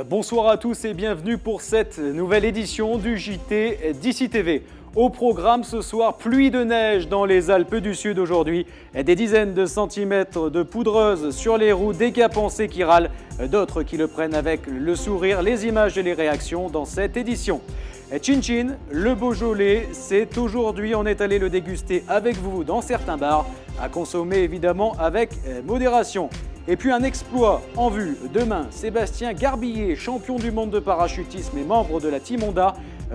Bonsoir à tous et bienvenue pour cette nouvelle édition du JT d'Ici TV. Au programme ce soir, pluie de neige dans les Alpes du Sud aujourd'hui. Des dizaines de centimètres de poudreuse sur les routes, des gars pensés qui râlent, d'autres qui le prennent avec le sourire. Les images et les réactions dans cette édition. Chin Chin, le Beaujolais, c'est aujourd'hui, on est allé le déguster avec vous dans certains bars, à consommer évidemment avec modération. Et puis un exploit en vue. Demain, Sébastien Garbillet, champion du monde de parachutisme et membre de la Team Honda,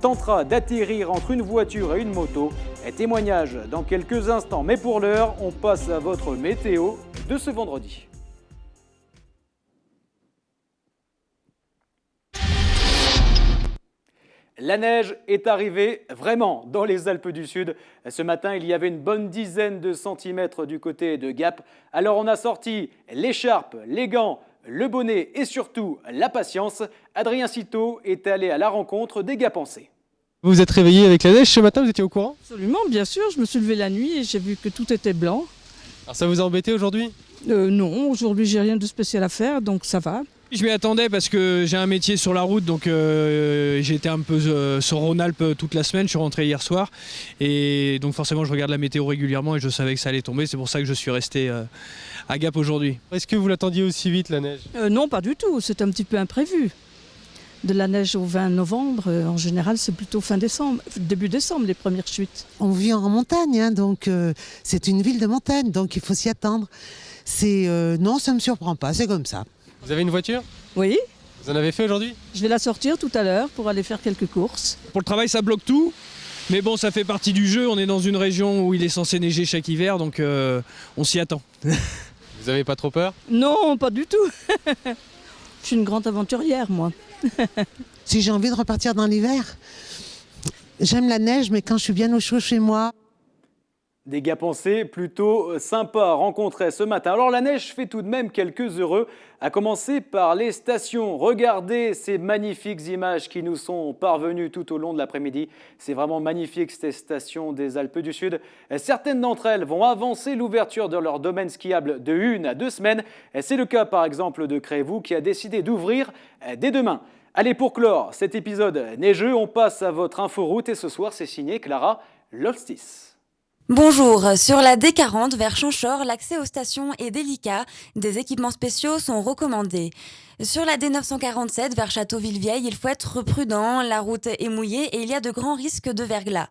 tentera d'atterrir entre une voiture et une moto. Témoignage dans quelques instants, mais pour l'heure, on passe à votre météo de ce vendredi. La neige est arrivée vraiment dans les Alpes du Sud. Ce matin, il y avait une bonne dizaine de centimètres du côté de Gap. Alors on a sorti l'écharpe, les gants, le bonnet et surtout la patience. Adrien Citeau est allé à la rencontre des Gapensais. Vous vous êtes réveillé avec la neige ce matin, vous étiez au courant? Absolument, bien sûr. Je me suis levée la nuit et j'ai vu que tout était blanc. Alors ça vous a embêté aujourd'hui? Non, aujourd'hui j'ai rien de spécial à faire, donc ça va. Je m'y attendais parce que j'ai un métier sur la route, donc j'ai été un peu sur Rhône-Alpes toute la semaine, je suis rentré hier soir et donc forcément je regarde la météo régulièrement et je savais que ça allait tomber, c'est pour ça que je suis resté à Gap aujourd'hui. Est-ce que vous l'attendiez aussi vite la neige? Non, pas du tout, c'est un petit peu imprévu. De la neige au 20 novembre, en général c'est plutôt fin décembre, début décembre les premières chutes. On vit en montagne, hein, donc c'est une ville de montagne, donc il faut s'y attendre. Non, ça ne me surprend pas, c'est comme ça. Vous avez une voiture? Oui, Vous en avez fait aujourd'hui? je vais la sortir tout à l'heure pour aller faire quelques courses. Pour le travail ça bloque tout, mais bon ça fait partie du jeu, on est dans une région où il est censé neiger chaque hiver, donc on s'y attend. Vous avez pas trop peur? Non, pas du tout. Je suis une grande aventurière, moi. Si j'ai envie de repartir dans l'hiver, j'aime la neige, mais quand je suis bien au chaud chez moi. Des Gapensais plutôt sympas rencontrés ce matin. Alors la neige fait tout de même quelques heureux, à commencer par les stations. Regardez ces magnifiques images qui nous sont parvenues tout au long de l'après-midi. C'est vraiment magnifique ces stations des Alpes du Sud. Certaines d'entre elles vont avancer l'ouverture de leur domaine skiable de 1 à 2 semaines. C'est le cas par exemple de Crévoux qui a décidé d'ouvrir dès demain. Allez, pour clore cet épisode neigeux, on passe à votre inforoute et ce soir c'est signé Clara Lolstis. Bonjour, sur la D40 vers Chanchor, l'accès aux stations est délicat, des équipements spéciaux sont recommandés. Sur la D947 vers Châteauville-Vieille, il faut être prudent, la route est mouillée et il y a de grands risques de verglas.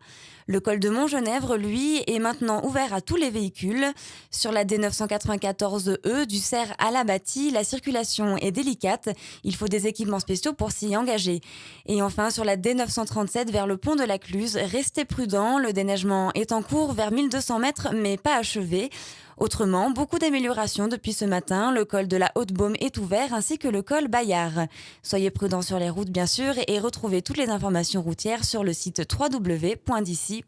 Le col de Montgenèvre, lui, est maintenant ouvert à tous les véhicules. Sur la D994E du Cerf à la Bâtie, la circulation est délicate. Il faut des équipements spéciaux pour s'y engager. Et enfin, sur la D937 vers le pont de la Cluse, restez prudents. Le déneigement est en cours vers 1200 mètres, mais pas achevé. Autrement, beaucoup d'améliorations depuis ce matin. Le col de la Haute-Baume est ouvert ainsi que le col Bayard. Soyez prudents sur les routes bien sûr et retrouvez toutes les informations routières sur le site www.dici.fr.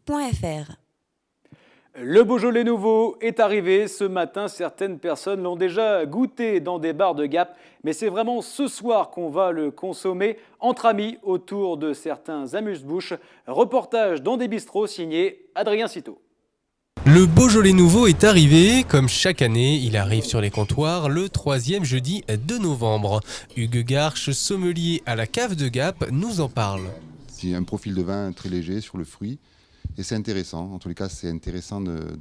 Le Beaujolais nouveau est arrivé ce matin. Certaines personnes l'ont déjà goûté dans des bars de Gap, mais c'est vraiment ce soir qu'on va le consommer entre amis autour de certains amuse-bouches. Reportage dans des bistrots signé Adrien Citeau. Le Beaujolais nouveau est arrivé. Comme chaque année, il arrive sur les comptoirs le 3e jeudi de novembre. Hugues Garche, sommelier à la cave de Gap, nous en parle. C'est un profil de vin très léger sur le fruit et c'est intéressant. En tous les cas, c'est intéressant de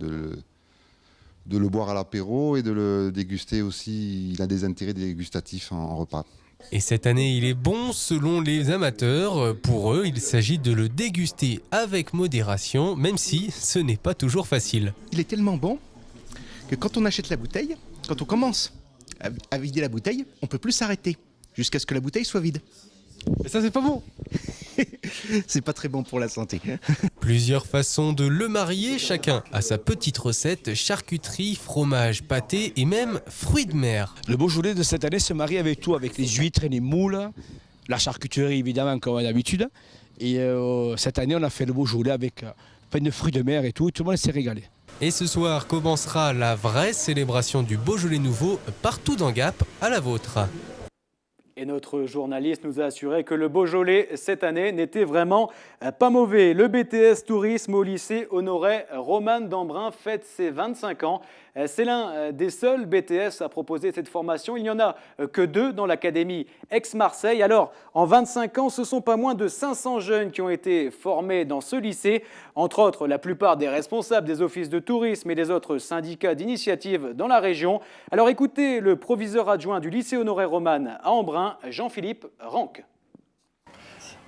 le boire à l'apéro et de le déguster aussi. Il a des intérêts dégustatifs en repas. Et cette année, il est bon selon les amateurs. Pour eux, il s'agit de le déguster avec modération, même si ce n'est pas toujours facile. Il est tellement bon que quand on achète la bouteille, quand on commence à vider la bouteille, on ne peut plus s'arrêter jusqu'à ce que la bouteille soit vide. Mais ça c'est pas bon. C'est pas très bon pour la santé. Plusieurs façons de le marier, chacun a sa petite recette, charcuterie, fromage, pâté et même fruits de mer. Le Beaujolais de cette année se marie avec tout, avec les huîtres et les moules, la charcuterie évidemment comme d'habitude. Et cette année on a fait le Beaujolais avec plein de fruits de mer et tout le monde s'est régalé. Et ce soir commencera la vraie célébration du Beaujolais nouveau partout dans Gap, à la vôtre. Et notre journaliste nous a assuré que le Beaujolais, cette année, n'était vraiment pas mauvais. Le BTS Tourisme au lycée Honoré Romane d'Embrun fête ses 25 ans. C'est l'un des seuls BTS à proposer cette formation. Il n'y en a que 2 dans l'académie Aix-Marseille. Alors, en 25 ans, ce sont pas moins de 500 jeunes qui ont été formés dans ce lycée. Entre autres, la plupart des responsables des offices de tourisme et des autres syndicats d'initiative dans la région. Alors écoutez le proviseur adjoint du lycée Honoré Romane à Embrun, Jean-Philippe Ranque.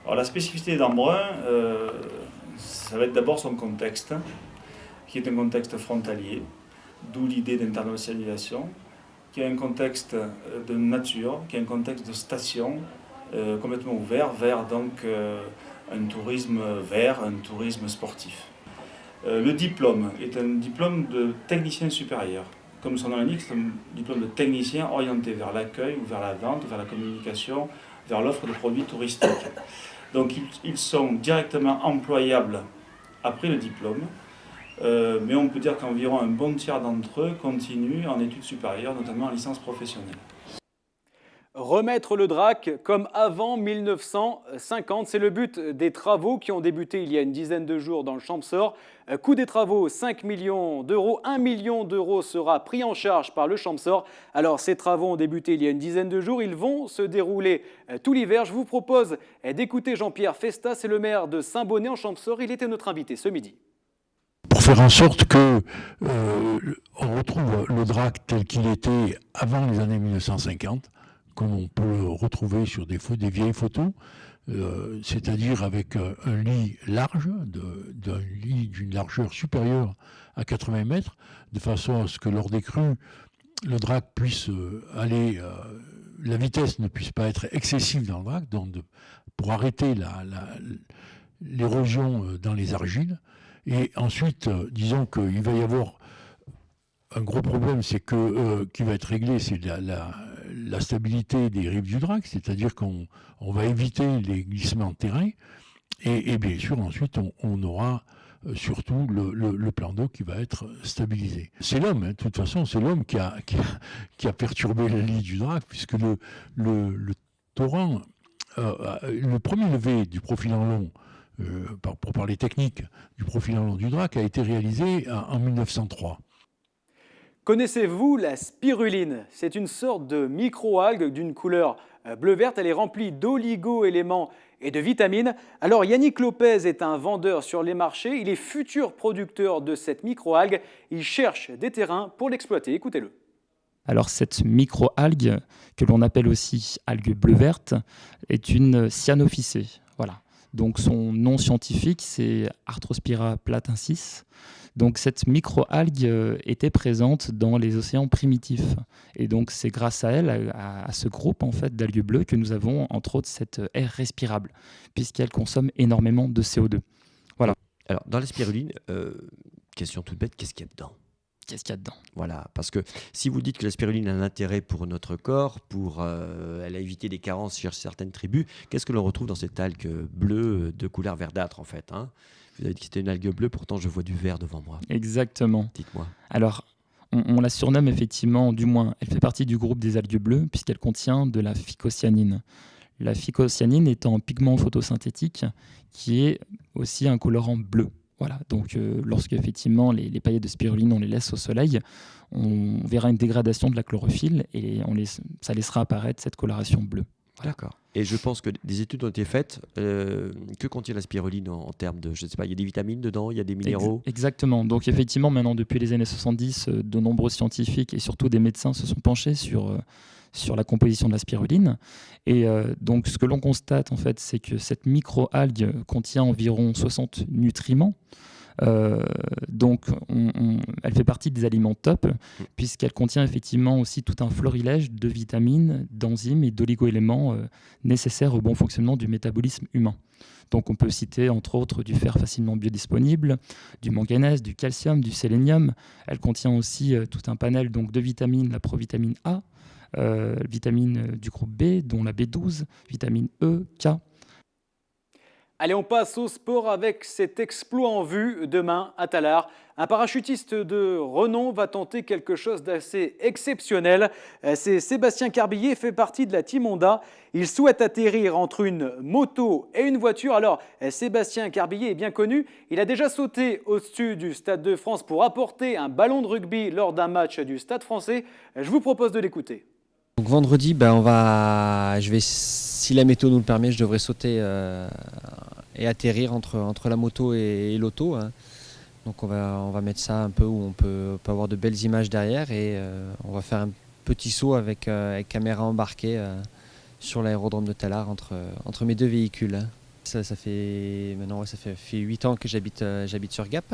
Alors, la spécificité d'Embrun, ça va être d'abord son contexte, qui est un contexte frontalier, d'où l'idée d'internationalisation, qui a un contexte de nature, qui a un contexte de station complètement ouvert vers donc, un tourisme vert, un tourisme sportif. Le diplôme est un diplôme de technicien supérieur. Comme son nom l'indique, c'est un diplôme de technicien orienté vers l'accueil ou vers la vente, vers la communication, vers l'offre de produits touristiques. Donc ils sont directement employables après le diplôme, mais on peut dire qu'environ un bon tiers d'entre eux continuent en études supérieures, notamment en licence professionnelle. Remettre le drac comme avant 1950, c'est le but des travaux qui ont débuté il y a une dizaine de jours dans le Champsaur. Coût des travaux, 5 millions d'euros. 1 million d'euros sera pris en charge par le Champsaur. Alors ces travaux ont débuté il y a une dizaine de jours. Ils vont se dérouler tout l'hiver. Je vous propose d'écouter Jean-Pierre Festa, c'est le maire de Saint-Bonnet en Champsaur. Il était notre invité ce midi. Pour faire en sorte que on retrouve le drac tel qu'il était avant les années 1950, comme on peut le retrouver sur des vieilles photos, c'est-à-dire avec un lit large, d'un lit d'une largeur supérieure à 80 mètres, de façon à ce que lors des crues, le drac puisse aller, la vitesse ne puisse pas être excessive dans le drac, donc pour arrêter l'érosion dans les argiles. Et ensuite, disons qu'il va y avoir un gros problème, c'est qui va être réglé, c'est la stabilité des rives du drac, c'est-à-dire qu'on va éviter les glissements de terrain, et bien sûr ensuite on aura surtout le plan d'eau qui va être stabilisé. C'est l'homme, de toute façon, c'est l'homme qui a perturbé le lit du drac, puisque le torrent, le premier levé du profil en long, pour parler technique, du profil en long du drac a été réalisé en 1903. Connaissez-vous la spiruline? C'est une sorte de micro-algue d'une couleur bleu-verte. Elle est remplie d'oligo-éléments et de vitamines. Alors Yannick Lopez est un vendeur sur les marchés. Il est futur producteur de cette micro-algue. Il cherche des terrains pour l'exploiter. Écoutez-le. Alors cette micro-algue, que l'on appelle aussi algue bleu-verte, est une cyanophycée. Voilà. Donc son nom scientifique, c'est Arthrospira platensis. Donc cette micro-algue était présente dans les océans primitifs. Et donc c'est grâce à elle, à ce groupe en fait, d'algues bleues, que nous avons entre autres cette air respirable, puisqu'elle consomme énormément de CO2. Voilà. Alors dans la spiruline, question toute bête, qu'est-ce qu'il y a dedans ? Qu'est-ce qu'il y a dedans ? Voilà, parce que si vous dites que la spiruline a un intérêt pour notre corps, elle a évité des carences chez certaines tribus, qu'est-ce que l'on retrouve dans cette algue bleue de couleur verdâtre en fait, hein ? Vous avez dit que c'était une algue bleue, pourtant je vois du vert devant moi. Exactement. Dites-moi. Alors, on la surnomme effectivement, du moins, elle fait partie du groupe des algues bleues puisqu'elle contient de la phycocyanine. La phycocyanine étant un pigment photosynthétique qui est aussi un colorant bleu. Voilà, donc lorsque effectivement les paillettes de spiruline, on les laisse au soleil, on verra une dégradation de la chlorophylle et ça laissera apparaître cette coloration bleue. Voilà. D'accord. Et je pense que des études ont été faites. Que contient la spiruline en termes de, je ne sais pas, il y a des vitamines dedans, il y a des minéraux. Exactement. Donc effectivement, maintenant depuis les années 70, de nombreux scientifiques et surtout des médecins se sont penchés sur la composition de la spiruline. Et donc ce que l'on constate en fait, c'est que cette micro-algue contient environ 60 nutriments. Donc elle fait partie des aliments top puisqu'elle contient effectivement aussi tout un florilège de vitamines, d'enzymes et d'oligo-éléments nécessaires au bon fonctionnement du métabolisme humain. Donc on peut citer entre autres du fer facilement biodisponible, du manganèse, du calcium, du sélénium. Elle contient aussi tout un panel donc, de vitamines, la provitamine A, vitamine du groupe B dont la B12, vitamine E, K. Allez, on passe au sport avec cet exploit en vue demain à Tallard. Un parachutiste de renom va tenter quelque chose d'assez exceptionnel. C'est Sébastien Carbillet, fait partie de la Team Honda. Il souhaite atterrir entre une moto et une voiture. Alors, Sébastien Carbillet est bien connu. Il a déjà sauté au-dessus du Stade de France pour apporter un ballon de rugby lors d'un match du Stade français. Je vous propose de l'écouter. Donc vendredi, si la météo nous le permet, je devrais sauter et atterrir entre la moto et l'auto. Hein. Donc on va mettre ça un peu où on peut avoir de belles images derrière et on va faire un petit saut avec caméra embarquée sur l'aérodrome de Tallard entre mes deux véhicules. Hein. Ça fait 8 ans que j'habite sur Gap,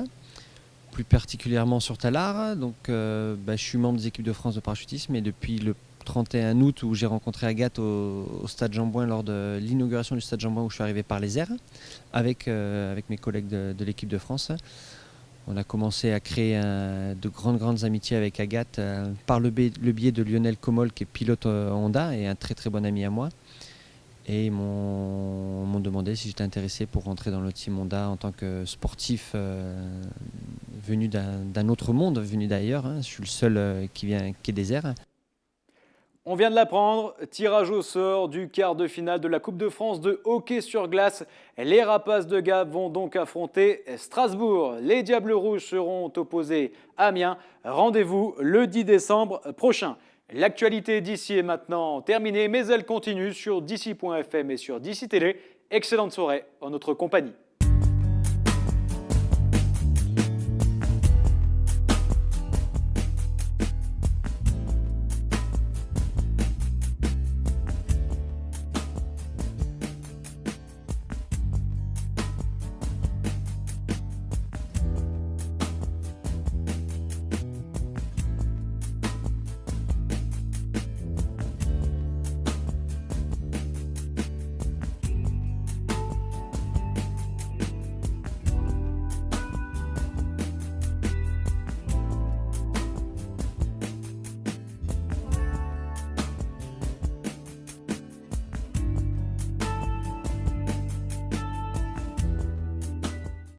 plus particulièrement sur Tallard. Donc je suis membre des équipes de France de parachutisme et depuis le 31 août où j'ai rencontré Agathe au Stade Jean-Bouin lors de l'inauguration du Stade Jean-Bouin où je suis arrivé par les airs avec mes collègues de l'équipe de France. On a commencé à créer de grandes amitiés avec Agathe par le biais de Lionel Comol qui est pilote Honda et un très très bon ami à moi. Et ils m'ont demandé si j'étais intéressé pour rentrer dans le team Honda en tant que sportif venu d'un autre monde, venu d'ailleurs. Hein. Je suis le seul qui est des airs. On vient de l'apprendre, tirage au sort du quart de finale de la Coupe de France de hockey sur glace. Les Rapaces de Gap vont donc affronter Strasbourg. Les Diables Rouges seront opposés à Amiens. Rendez-vous le 10 décembre prochain. L'actualité d'ici est maintenant terminée, mais elle continue sur d'ici.fm et sur d'ici Télé. Excellente soirée en notre compagnie.